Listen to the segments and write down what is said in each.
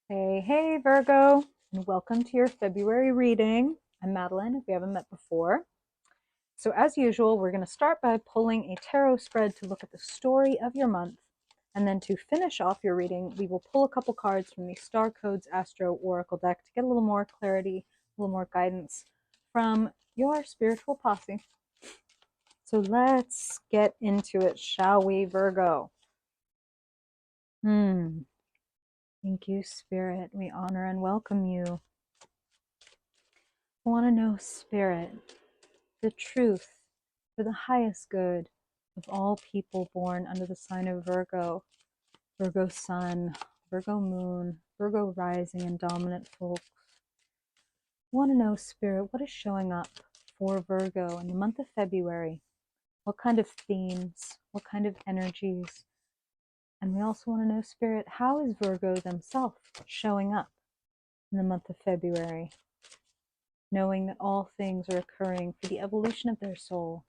Hey, Virgo, and welcome to your February reading. I'm Madeline, if we haven't met before. So, as usual, we're going to start by pulling a tarot spread to look at the story of your month. And then to finish off your reading, we will pull a couple cards from the Star Codes Astro Oracle deck to get a little more clarity, a little more guidance from your spiritual posse. So, let's get into it, shall we, Virgo? Thank you, Spirit. We honor and welcome you. I want to know, Spirit, the truth for the highest good of all people born under the sign of Virgo, Virgo sun, Virgo moon, Virgo rising, and dominant folks. I want to know, Spirit, what is showing up for Virgo in the month of February? What kind of themes? What kind of energies? And we also want to know, Spirit, how is Virgo themselves showing up in the month of February? Knowing that all things are occurring for the evolution of their soul.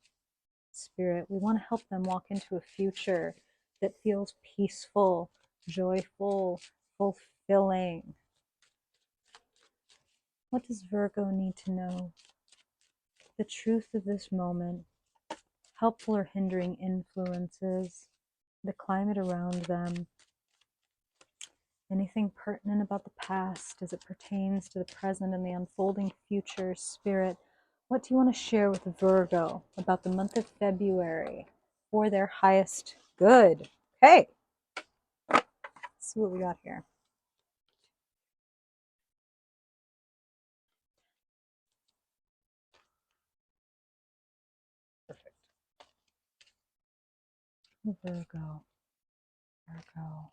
Spirit, we want to help them walk into a future that feels peaceful, joyful, fulfilling. What does Virgo need to know? The truth of this moment, helpful or hindering influences, the climate around them, anything pertinent about the past as it pertains to the present and the unfolding future. Spirit, what do you want to share with Virgo about the month of February for their highest good? Okay, let's see what we got here. Perfect. Virgo, Virgo,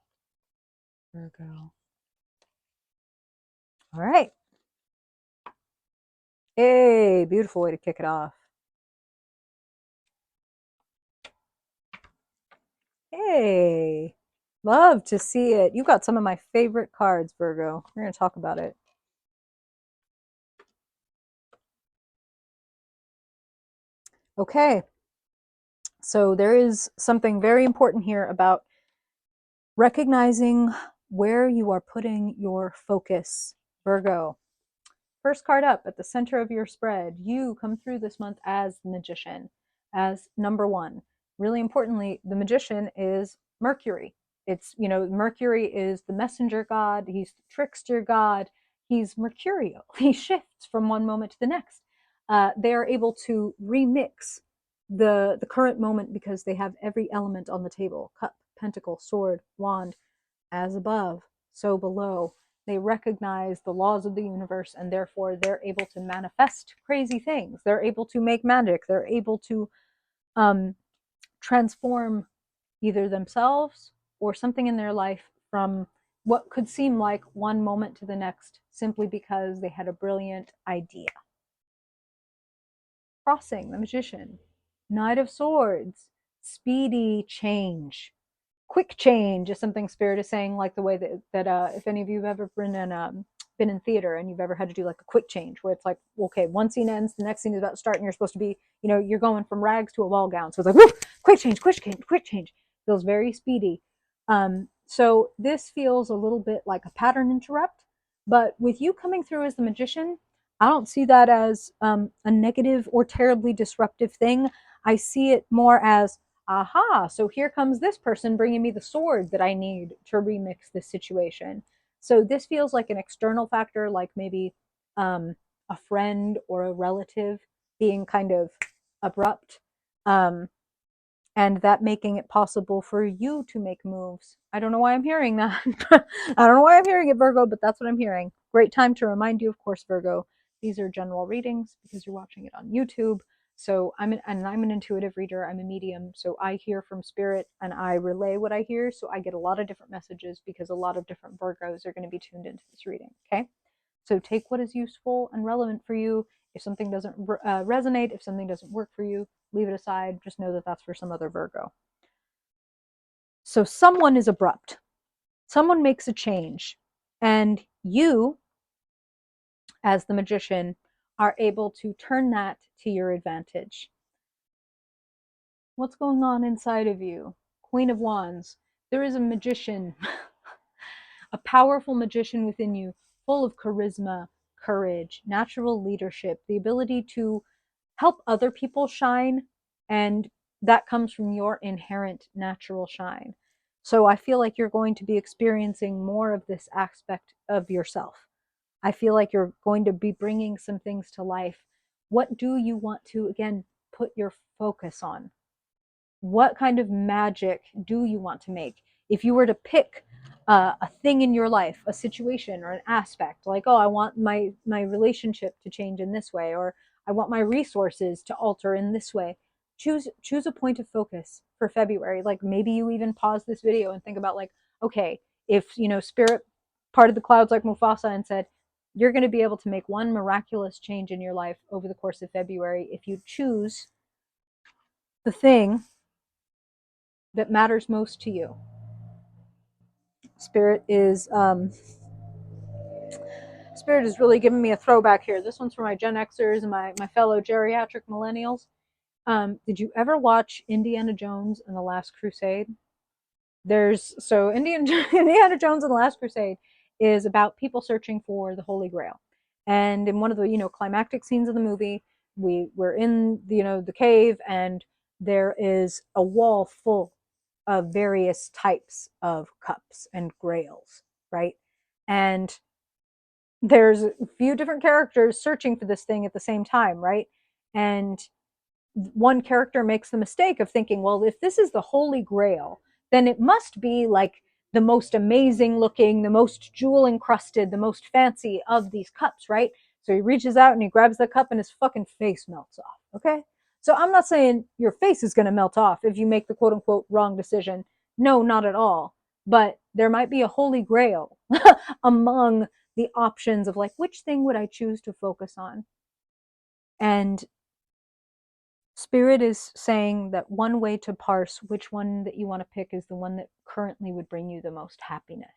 Virgo. All right. Hey, beautiful way to kick it off. Hey, love to see it. You got some of my favorite cards, Virgo. We're going to talk about it. Okay. So there is something very important here about recognizing where you are putting your focus, Virgo. First card up at the center of your spread, you come through this month as the Magician, as number one. Really importantly, the Magician is Mercury. It's, Mercury is the messenger god, he's the trickster god, he's mercurial. He shifts from one moment to the next. They are able to remix the current moment because they have every element on the table: cup, pentacle, sword, wand, as above, so below. They recognize the laws of the universe, and therefore they're able to manifest crazy things. They're able to make magic. They're able to transform either themselves or something in their life from what could seem like one moment to the next simply because they had a brilliant idea. Crossing, the Magician. Knight of Swords, speedy change. Quick change is something Spirit is saying, like the way that if any of you have ever been in theater and you've ever had to do like a quick change where it's like, okay, one scene ends, the next scene is about to start, and you're supposed to be, you're going from rags to a ball gown. So it's like, whoop, quick change, quick change, quick change. Feels very speedy. So this feels a little bit like a pattern interrupt, but with you coming through as the Magician, I don't see that as a negative or terribly disruptive thing. I see it more as, aha, so here comes this person bringing me the sword that I need to remix this situation. So this feels like an external factor, like maybe a friend or a relative being kind of abrupt, and that making it possible for you to make moves. I don't know why I'm hearing that. I don't know why I'm hearing it, Virgo, but that's what I'm hearing. Great time to remind you, of course, Virgo, these are general readings because you're watching it on YouTube. So I'm an intuitive reader. I'm a medium. So I hear from spirit and I relay what I hear. So I get a lot of different messages because a lot of different Virgos are going to be tuned into this reading. Okay. So take what is useful and relevant for you. If something doesn't resonate, if something doesn't work for you, leave it aside. Just know that that's for some other Virgo. So someone is abrupt. Someone makes a change. And you, as the Magician, are able to turn that to your advantage. What's going on inside of you? Queen of Wands. There is a magician a powerful magician within you, full of charisma, courage, natural leadership, the ability to help other people shine. And that comes from your inherent natural shine. So I feel like you're going to be experiencing more of this aspect of yourself. I feel like you're going to be bringing some things to life. What do you want to, again, put your focus on? What kind of magic do you want to make? If you were to pick a thing in your life, a situation or an aspect, like, oh, I want my relationship to change in this way, or I want my resources to alter in this way. Choose a point of focus for February. Like maybe you even pause this video and think about like, okay, if spirit part of the clouds like Mufasa and said, you're going to be able to make one miraculous change in your life over the course of February if you choose the thing that matters most to you. Spirit is really giving me a throwback here. This one's for my Gen Xers and my fellow geriatric millennials. Did you ever watch Indiana Jones and the Last Crusade? Indiana Jones and the Last Crusade is about people searching for the Holy Grail. And in one of the climactic scenes of the movie, we're in the cave, and there is a wall full of various types of cups and grails, right? And there's a few different characters searching for this thing at the same time, right? And one character makes the mistake of thinking, well, if this is the Holy Grail, then it must be like the most amazing looking, the most jewel encrusted, the most fancy of these cups, right? So he reaches out and he grabs the cup and his fucking face melts off, okay? So I'm not saying your face is going to melt off if you make the quote unquote wrong decision. No, not at all. But there might be a Holy Grail among the options of like, which thing would I choose to focus on? And Spirit is saying that one way to parse which one that you want to pick is the one that currently would bring you the most happiness.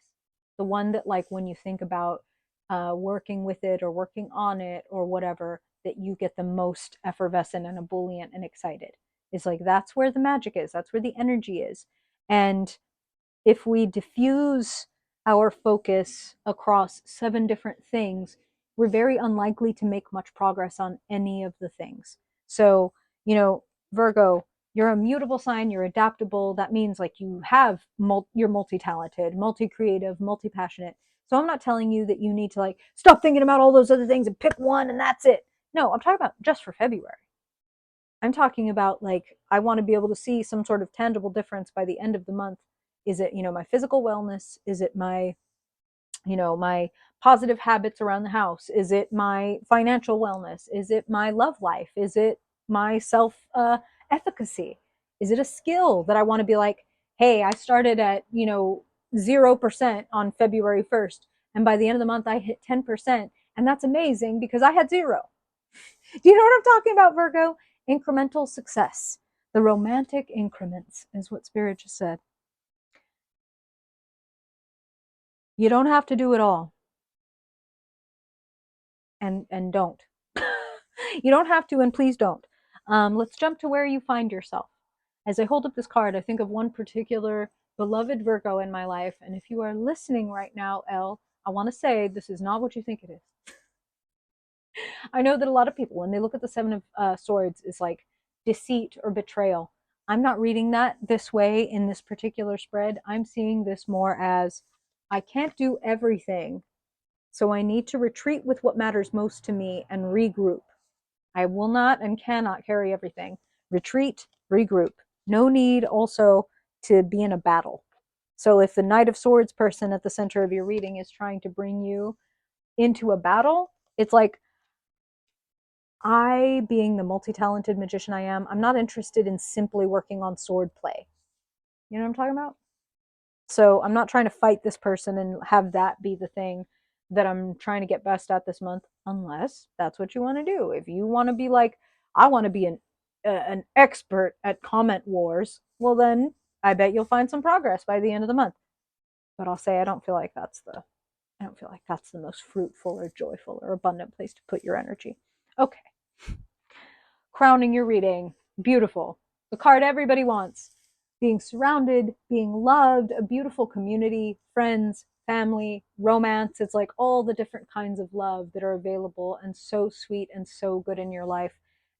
The one that, like, when you think about working with it or working on it or whatever, that you get the most effervescent and ebullient and excited. It's like that's where the magic is, that's where the energy is. And if we diffuse our focus across 7 different things, we're very unlikely to make much progress on any of the things. So, Virgo, you're a mutable sign, you're adaptable. That means like you're multi-talented, multi-creative, multi-passionate. So I'm not telling you that you need to like stop thinking about all those other things and pick one and that's it. No, I'm talking about just for February. I'm talking about like I want to be able to see some sort of tangible difference by the end of the month. Is it, my physical wellness? Is it my positive habits around the house? Is it my financial wellness? Is it my love life? Is it my self efficacy? Is it a skill that I want to be like, hey, I started at 0% on February 1st, and by the end of the month I hit 10%, and that's amazing because I had 0. Do you know what I'm talking about, Virgo? Incremental success. The romantic increments is what Spirit just said. You don't have to do it all. And don't. You don't have to, and please don't. Let's jump to where you find yourself. As I hold up this card, I think of one particular beloved Virgo in my life. And if you are listening right now, Elle, I want to say this is not what you think it is. I know that a lot of people, when they look at the 7 of Swords, is like deceit or betrayal. I'm not reading that this way in this particular spread. I'm seeing this more as I can't do everything, so I need to retreat with what matters most to me and regroup. I will not and cannot carry everything. Retreat, regroup. No need also to be in a battle. So if the Knight of Swords person at the center of your reading is trying to bring you into a battle, it's like, I, being the multi-talented magician I am, I'm not interested in simply working on sword play. You know what I'm talking about? So I'm not trying to fight this person and have that be the thing that I'm trying to get best at this month, unless that's what you want to do. If you want to be like, I want to be an expert at comment wars, well then I bet you'll find some progress by the end of the month. But I'll say I don't feel like that's the most fruitful or joyful or abundant place to put your energy. Okay. Crowning your reading. Beautiful. The card everybody wants. Being surrounded, being loved, a beautiful community, friends, family, romance. It's like all the different kinds of love that are available and so sweet and so good in your life.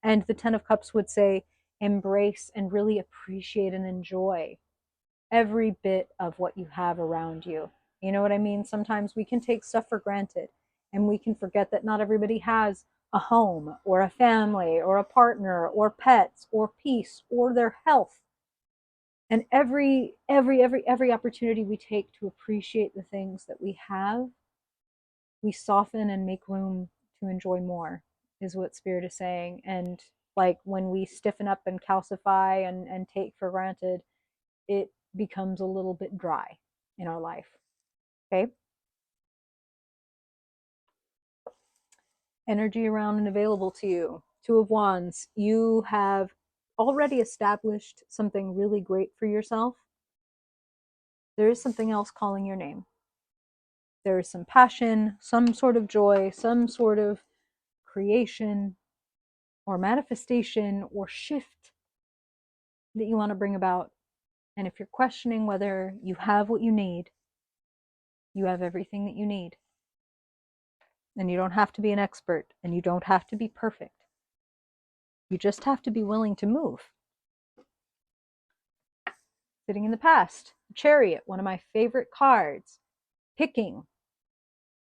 And the 10 of Cups would say, embrace and really appreciate and enjoy every bit of what you have around you. You know what I mean? Sometimes we can take stuff for granted and we can forget that not everybody has a home or a family or a partner or pets or peace or their health. And every opportunity we take to appreciate the things that we have, we soften and make room to enjoy more, is what Spirit is saying. And like when we stiffen up and calcify and take for granted, it becomes a little bit dry in our life. Okay. Energy around and available to you. Two of Wands. You have already established something really great for yourself. There is something else calling your name. There is some passion, some sort of joy, some sort of creation or manifestation or shift that you want to bring about. And if you're questioning whether you have what you need, you have everything that you need. And you don't have to be an expert and you don't have to be perfect. You just have to be willing to move. Sitting in the past, Chariot, one of my favorite cards. Picking,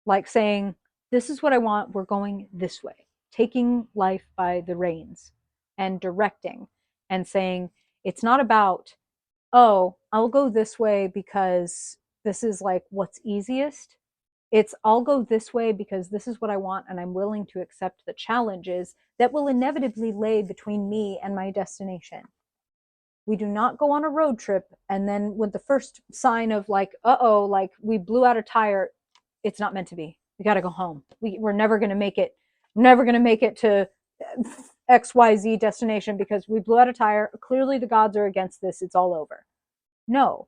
like saying, this is what I want, we're going this way. Taking life by the reins and directing and saying, it's not about, oh, I'll go this way because this is like what's easiest. It's, I'll go this way because this is what I want and I'm willing to accept the challenges that will inevitably lay between me and my destination. We do not go on a road trip and then with the first sign of like, uh-oh, like we blew out a tire, it's not meant to be. We got to go home. We're never going to make it. Never going to make it to XYZ destination because we blew out a tire. Clearly the gods are against this. It's all over. No.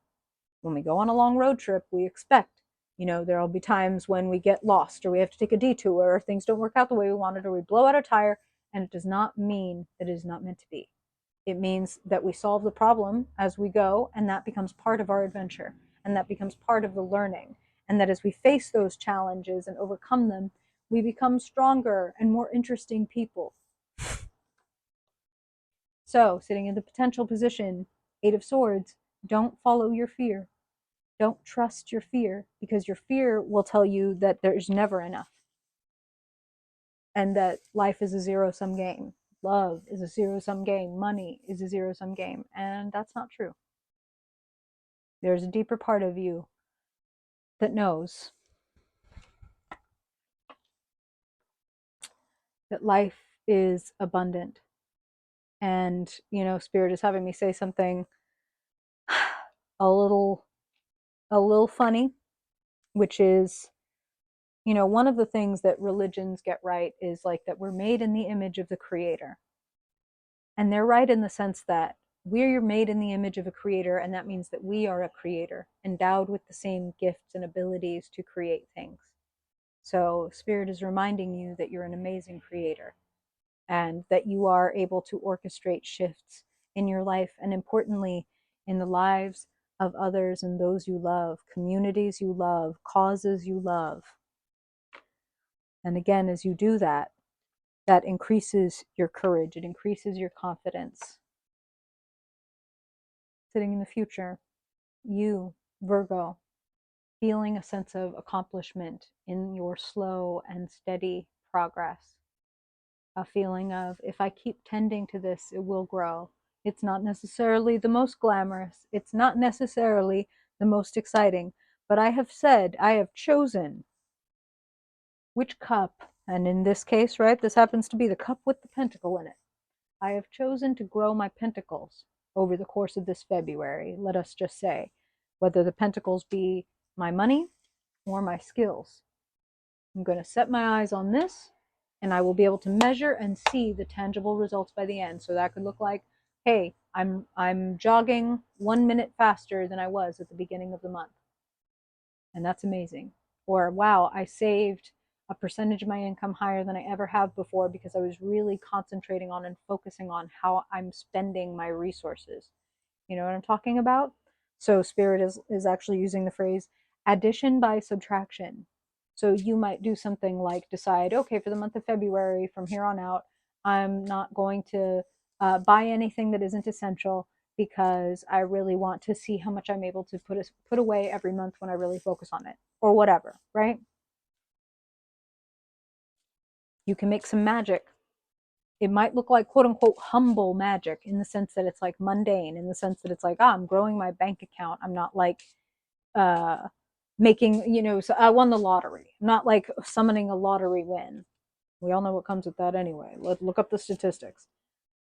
When we go on a long road trip, we expect, there'll be times when we get lost or we have to take a detour or things don't work out the way we wanted or we blow out a tire, and it does not mean that it is not meant to be. It means that we solve the problem as we go, and that becomes part of our adventure, and that becomes part of the learning. And that as we face those challenges and overcome them, we become stronger and more interesting people. So, sitting in the potential position, Eight of Swords, don't follow your fear. Don't trust your fear, because your fear will tell you that there's never enough and that life is a zero-sum game. Love is a zero-sum game. Money is a zero-sum game. And that's not true. There's a deeper part of you that knows that life is abundant. And, Spirit is having me say something a little funny, which is, one of the things that religions get right is like that we're made in the image of the Creator. And they're right in the sense that we're made in the image of a creator, and that means that we are a creator, endowed with the same gifts and abilities to create things. So Spirit is reminding you that you're an amazing creator and that you are able to orchestrate shifts in your life, and importantly, in the lives of others and those you love, communities you love, causes you love. And again, as you do that, that increases your courage, it increases your confidence. Sitting in the future, you, Virgo, feeling a sense of accomplishment in your slow and steady progress. A feeling of, if I keep tending to this, it will grow. It's not necessarily the most glamorous. It's not necessarily the most exciting. But I have said, I have chosen which cup, and in this case, right, this happens to be the cup with the pentacle in it. I have chosen to grow my pentacles over the course of this February, let us just say, whether the pentacles be my money or my skills. I'm going to set my eyes on this, and I will be able to measure and see the tangible results by the end. So that could look like, hey, I'm jogging 1 minute faster than I was at the beginning of the month. And that's amazing. Or, wow, I saved a percentage of my income higher than I ever have before because I was really concentrating on and focusing on how I'm spending my resources. You know what I'm talking about? So Spirit is actually using the phrase addition by subtraction. So you might do something like decide, okay, for the month of February, from here on out, I'm not going to buy anything that isn't essential because I really want to see how much I'm able to put away every month when I really focus on it, or whatever, right? You can make some magic. It might look like quote unquote humble magic in the sense that it's like mundane, in the sense that it's like, I'm growing my bank account. I'm not like uh making, so I won the lottery. I'm not like summoning a lottery win. We all know what comes with that anyway. Let's look up the statistics.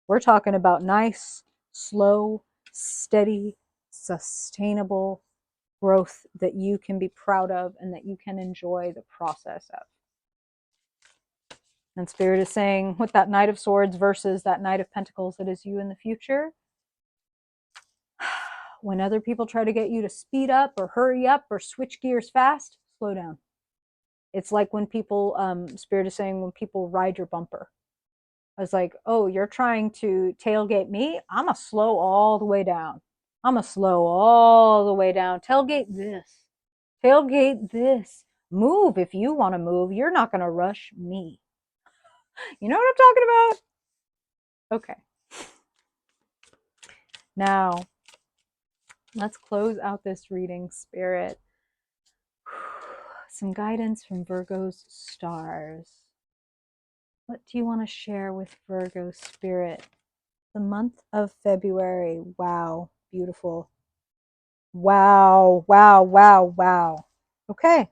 We're talking about nice, slow, steady, sustainable growth that you can be proud of and that you can enjoy the process of. And Spirit is saying, with that Knight of Swords versus that Knight of Pentacles that is you in the future, when other people try to get you to speed up or hurry up or switch gears fast, slow down. It's like when people, Spirit is saying, when people ride your bumper. I was like, oh, you're trying to tailgate me? I'm going to slow all the way down. I'm going to slow all the way down. Tailgate this. Tailgate this. Move if you want to move. You're not going to rush me. You know what I'm talking about? Okay. Now, let's close out this reading, Spirit. Some guidance from Virgo's stars. What do you want to share with Virgo, Spirit? The month of February. Wow. Beautiful. Wow. Wow. Wow. Wow. Okay.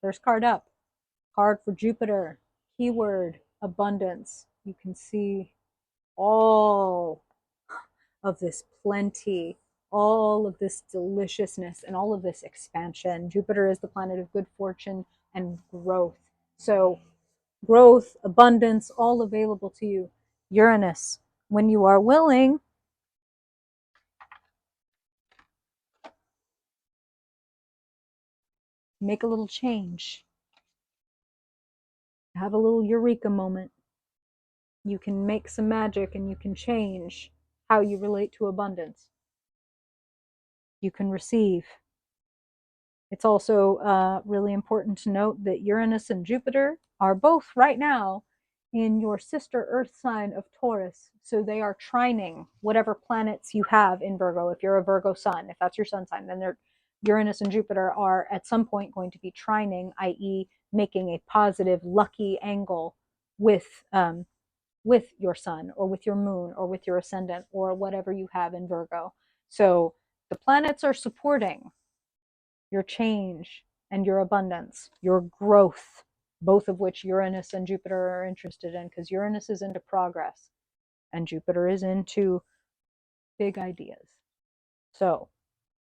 First card up. Card for Jupiter. Keyword abundance. You can see all of this plenty, all of this deliciousness, and all of this expansion. Jupiter is the planet of good fortune and growth. So, growth, abundance, all available to you. Uranus, when you are willing, make a little change. Have a little eureka moment. You can make some magic and you can change how you relate to abundance. You can receive. It's also really important to note that Uranus and Jupiter are both right now in your sister Earth sign of Taurus. So they are trining whatever planets you have in Virgo. If you're a Virgo sun, if that's your sun sign, then Uranus and Jupiter are at some point going to be trining, i.e., making a positive, lucky angle with your sun or with your moon or with your ascendant or whatever you have in Virgo. So the planets are supporting your change and your abundance, your growth, both of which Uranus and Jupiter are interested in, because Uranus is into progress and Jupiter is into big ideas. So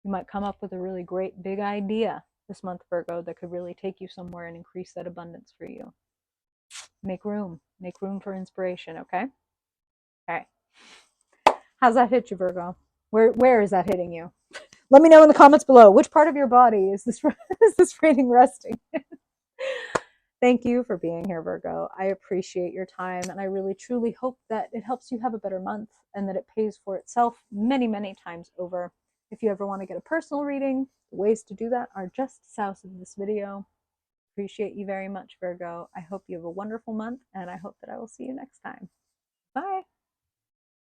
you might come up with a really great big idea this month, Virgo, that could really take you somewhere and increase that abundance for you. Make room for inspiration, okay? All right. How's that hit you, Virgo? Where is that hitting you? Let me know in the comments below. Which part of your body is this reading resting? Thank you for being here, Virgo. I appreciate your time, and I really truly hope that it helps you have a better month and that it pays for itself many, many times over. If you ever want to get a personal reading, the ways to do that are just south of this video. Appreciate you very much, Virgo. I hope you have a wonderful month, and I hope that I will see you next time. Bye.